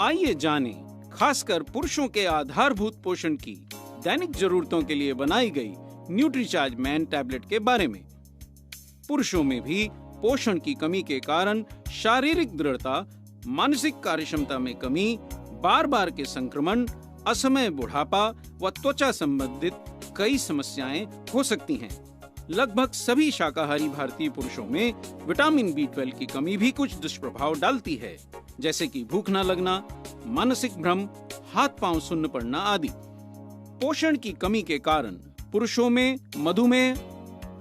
आइए जानें खासकर पुरुषों के आधारभूत पोषण की दैनिक जरूरतों के लिए बनाई गई न्यूट्रीचार्ज मैन टैबलेट के बारे में। पुरुषों में भी पोषण की कमी के कारण शारीरिक दृढ़ता, मानसिक कार्यक्षमता में कमी, बार बार के संक्रमण, असमय बुढ़ापा व त्वचा संबंधित कई समस्याएं हो सकती हैं। लगभग सभी शाकाहारी भारतीय पुरुषों में विटामिन B12 की कमी भी कुछ दुष्प्रभाव डालती है, जैसे कि भूख न लगना, मानसिक भ्रम, हाथ पांव सुन्न पड़ना आदि। पोषण की कमी के कारण पुरुषों में मधुमेह,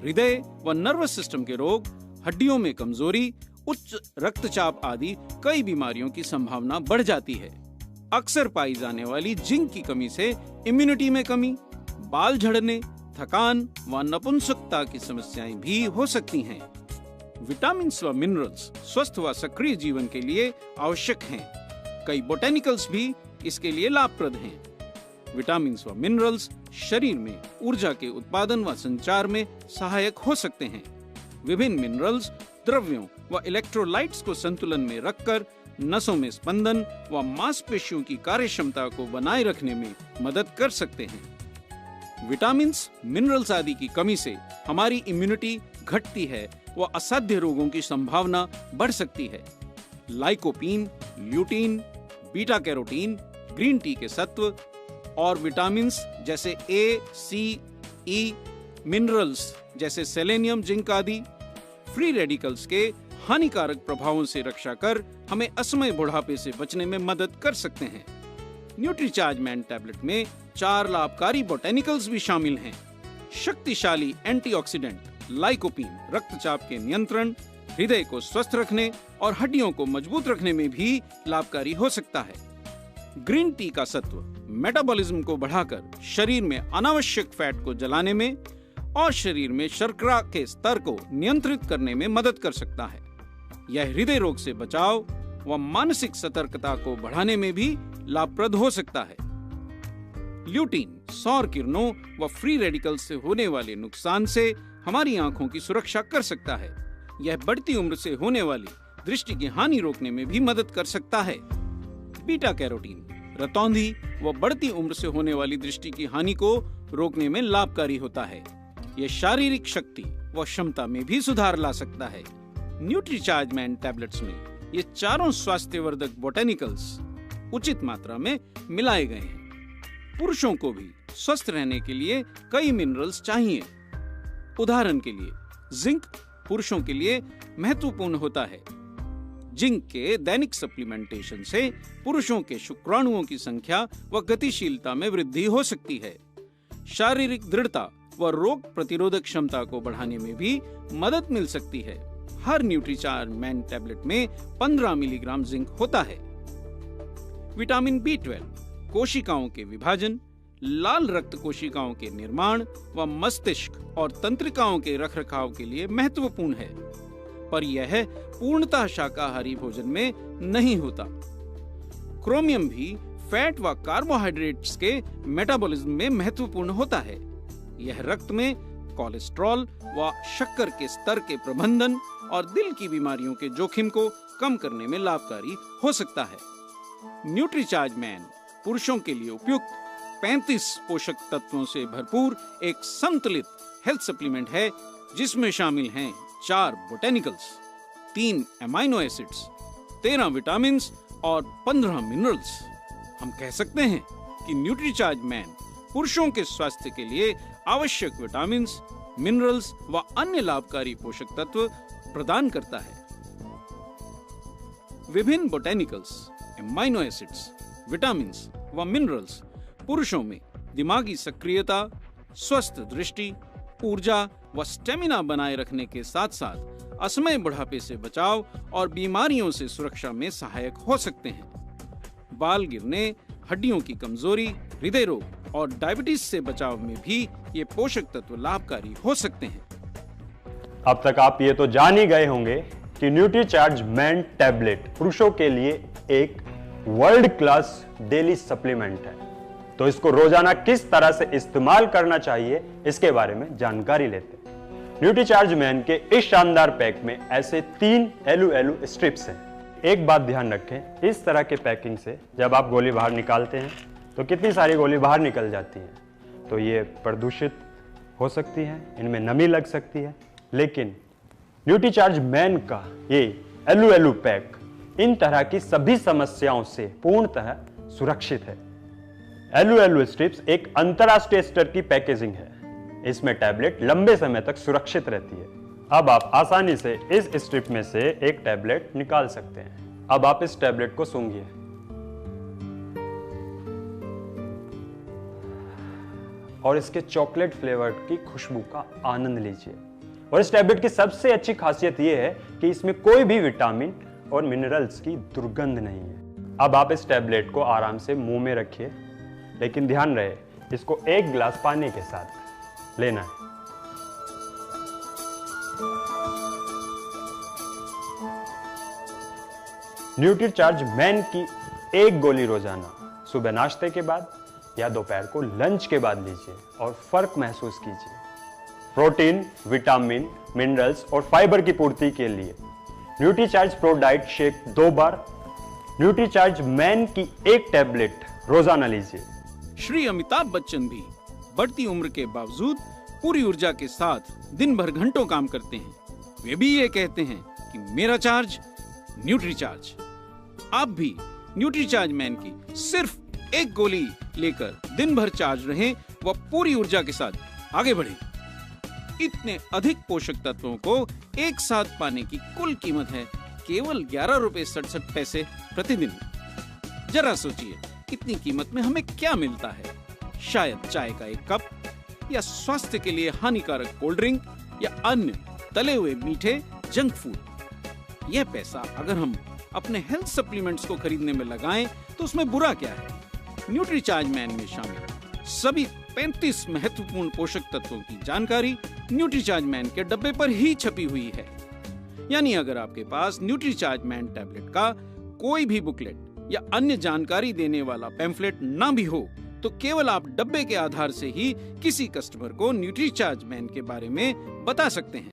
हृदय व नर्वस सिस्टम के रोग, हड्डियों में कमजोरी, उच्च रक्तचाप आदि कई बीमारियों की संभावना बढ़ जाती है। अक्सर पाई जाने वाली जिंक की कमी से इम्यूनिटी में कमी, बाल झड़ने, थकान व नपुंसकता की समस्याएं भी हो सकती हैं। विटामिन व मिनरल्स स्वस्थ व सक्रिय जीवन के लिए आवश्यक हैं। कई बोटेनिकल्स भी इसके लिए लाभप्रद हैं। विटामिन व मिनरल्स शरीर में ऊर्जा के उत्पादन व संचार में सहायक हो सकते हैं। विभिन्न मिनरल्स द्रव्यों व इलेक्ट्रोलाइट्स को संतुलन में रखकर नसों में स्पंदन व मांसपेशियों की कार्यक्षमता को बनाए रखने में मदद कर सकते हैं। विटामिन्स, मिनरल्स आदि की कमी से हमारी इम्यूनिटी घटती है व असाध्य रोगों की संभावना बढ़ सकती है। Lycopene, lutein, beta carotene, green tea के सत्व और विटामिन्स जैसे ए, सी, ई, मिनरल्स जैसे सेलेनियम, जिंक आदि फ्री रेडिकल्स के हानिकारक प्रभावों से रक्षा कर हमें असमय बुढ़ापे से बचने में मदद कर सकते हैं। न्यूट्रीचार्ज मैन टैबलेट में 4 लाभकारी बोटेनिकल्स भी शामिल हैं। शक्तिशाली एंटीऑक्सीडेंट लाइकोपीन रक्तचाप के नियंत्रण, हृदय को स्वस्थ रखने और हड्डियों को मजबूत रखने में भी लाभकारी हो सकता है। ग्रीन टी का सत्व मेटाबॉलिज्म को बढ़ाकर शरीर में अनावश्यक फैट को जलाने में और शरीर में शर्करा के स्तर को नियंत्रित करने में मदद कर सकता है। यह हृदय रोग से बचाव व मानसिक सतर्कता को बढ़ाने में भी लाभप्रद हो सकता है। ल्यूटीन सौर किरणों व फ्री रेडिकल से होने वाले नुकसान से हमारी आंखों की सुरक्षा कर सकता है। यह बढ़ती उम्र से होने वाली दृष्टि की हानि रोकने में भी मदद कर सकता है। बीटा कैरोटीन रतौंधी व बढ़ती उम्र से होने वाली दृष्टि की हानि को रोकने में लाभकारी होता है। यह शारीरिक शक्ति व क्षमता में भी सुधार ला सकता है। न्यूट्रीचार्ज मैन टैबलेट्स में ये चारों स्वास्थ्यवर्धक बोटेनिकल्स उचित मात्रा में मिलाए गए हैं। पुरुषों को भी स्वस्थ रहने के लिए कई मिनरल्स चाहिए। उदाहरण के लिए जिंक पुरुषों के लिए महत्वपूर्ण होता है। जिंक के दैनिक सप्लीमेंटेशन से पुरुषों के शुक्राणुओं की संख्या व गतिशीलता में वृद्धि हो सकती है। शारीरिक दृढ़ता व रोग प्रतिरोधक क्षमता को बढ़ाने में भी मदद मिल सकती है। हर न्यूट्रीचार्ज मैन टैबलेट में 15 मिलीग्राम जिंक होता है। विटामिन B12 कोशिकाओं के विभाजन, लाल रक्त कोशिकाओं के निर्माण व मस्तिष्क और तंत्रिकाओं के रखरखाव के लिए महत्वपूर्ण है, पर यह पूर्णतः शाकाहारी भोजन में नहीं होता। क्रोमियम भी फैट व कार्बोहाइड्रेट्स के मेटाबॉलिज्म में महत्वपूर्ण होता है। यह रक्त में कोलेस्ट्रॉल व शक्कर के स्तर के प्रबंधन और दिल की बीमारियों के जोखिम को कम करने में लाभकारी हो सकता है। न्यूट्रीचार्ज मैन पुरुषों के लिए उपयुक्त 35 पोषक तत्वों से भरपूर एक संतुलित हेल्थ सप्लीमेंट है, जिसमें शामिल हैं 4 बोटेनिकल्स, 3 एमाइनो एसिड्स, 13 विटामिन और 15 मिनरल्स। हम कह सकते हैं कि न्यूट्रीचार्ज मैन पुरुषों के स्वास्थ्य के लिए आवश्यक विटामिन, मिनरल्स व अन्य लाभकारी पोषक तत्व प्रदान करता है। विभिन्न बोटेनिकल्स, एमाइनो एसिड्स, विटामिन व मिनरल्स पुरुषों में दिमागी सक्रियता, स्वस्थ दृष्टि, ऊर्जा व स्टेमिना बनाए रखने के साथ साथ असमय बुढ़ापे से बचाव और बीमारियों से सुरक्षा में सहायक हो सकते हैं। बाल गिरने, हड्डियों की कमजोरी, हृदय रोग और डायबिटीज से बचाव में भी ये पोषक तत्व लाभकारी हो सकते हैं। अब तक आप ये तो जान ही गए होंगे कि न्यूट्रीचार्ज मैन टैबलेट पुरुषों के लिए एक वर्ल्ड क्लास डेली सप्लीमेंट है। तो इसको रोजाना किस तरह से इस्तेमाल करना चाहिए, इसके बारे में जानकारी लेते हैं। न्यूट्रीचार्ज मैन के इस शानदार पैक में ऐसे 3 एलू स्ट्रिप्स हैं एक बात ध्यान रखें, इस तरह के पैकिंग से जब आप गोली बाहर निकालते हैं तो कितनी सारी गोली बाहर निकल जाती है, तो ये प्रदूषित हो सकती है, इनमें नमी लग सकती है। लेकिन न्यूट्रीचार्ज मैन का ये एलू पैक इन तरह की सभी समस्याओं से पूर्णतः सुरक्षित है। एलू स्ट्रिप्स एक अंतरराष्ट्रीय स्तर की पैकेजिंग है। इसमें टैबलेट लंबे समय तक सुरक्षित रहती है। अब आप आसानी से इस स्ट्रिप में से एक टैबलेट निकाल सकते हैं। अब आप इस टैबलेट को सूंघिए और इसके चॉकलेट फ्लेवर की खुशबू का आनंद लीजिए। और इस टैबलेट की सबसे अच्छी खासियत यह है कि इसमें कोई भी विटामिन और मिनरल्स की दुर्गंध नहीं है। अब आप इस टैबलेट को आराम से मुंह में रखिए, लेकिन ध्यान रहे इसको 1 गिलास पानी के साथ लेना है। न्यूट्रीचार्ज मैन की 1 गोली रोजाना सुबह नाश्ते के बाद या दोपहर को लंच के बाद लीजिए और फर्क महसूस कीजिए। प्रोटीन, विटामिन, मिनरल्स और फाइबर की पूर्ति के लिए न्यूट्रीचार्ज प्रो डाइट शेक 2 बार, न्यूट्रीचार्ज मैन की 1 टैबलेट रोजाना लीजिए। श्री अमिताभ बच्चन भी बढ़ती उम्र के बावजूद पूरी ऊर्जा के साथ दिन भर घंटों काम करते हैं। वे भी ये कहते हैं कि मेरा चार्ज न्यूट्रीचार्ज। आप भी न्यूट्रीचार्ज मैन की सिर्फ 1 गोली लेकर दिन भर चार्ज रहें व पूरी ऊर्जा के साथ आगे बढ़ें। इतने अधिक पोषक तत्वों को एक साथ पाने की कुल कीमत है केवल 11 रुपए 67 पैसे प्रतिदिन। जरा सोचिए इतनी कीमत में हमें क्या मिलता है? शायद चाय का 1 कप या स्वास्थ्य के लिए हानिकारक कोल्ड ड्रिंक या अन्य तले हुए मीठे जंक फूड। यह पैसा अगर हम अपने हेल्थ सप्लीमेंट्स को खरीदने में लगाएं तो उसमें बुरा क्या है? न्यूट्रीचार्ज मैन में शामिल सभी 35 महत्वपूर्ण पोषक तत्वों की जानकारी न्यूट्रीचार्ज मैन के डब्बे पर ही छपी हुई है। यानी अगर आपके पास न्यूट्रीचार्ज मैन टैबलेट का कोई भी बुकलेट या अन्य जानकारी देने वाला पैम्फलेट ना भी हो तो केवल आप डब्बे के आधार से ही किसी कस्टमर को न्यूट्रीचार्ज मैन के बारे में बता सकते हैं।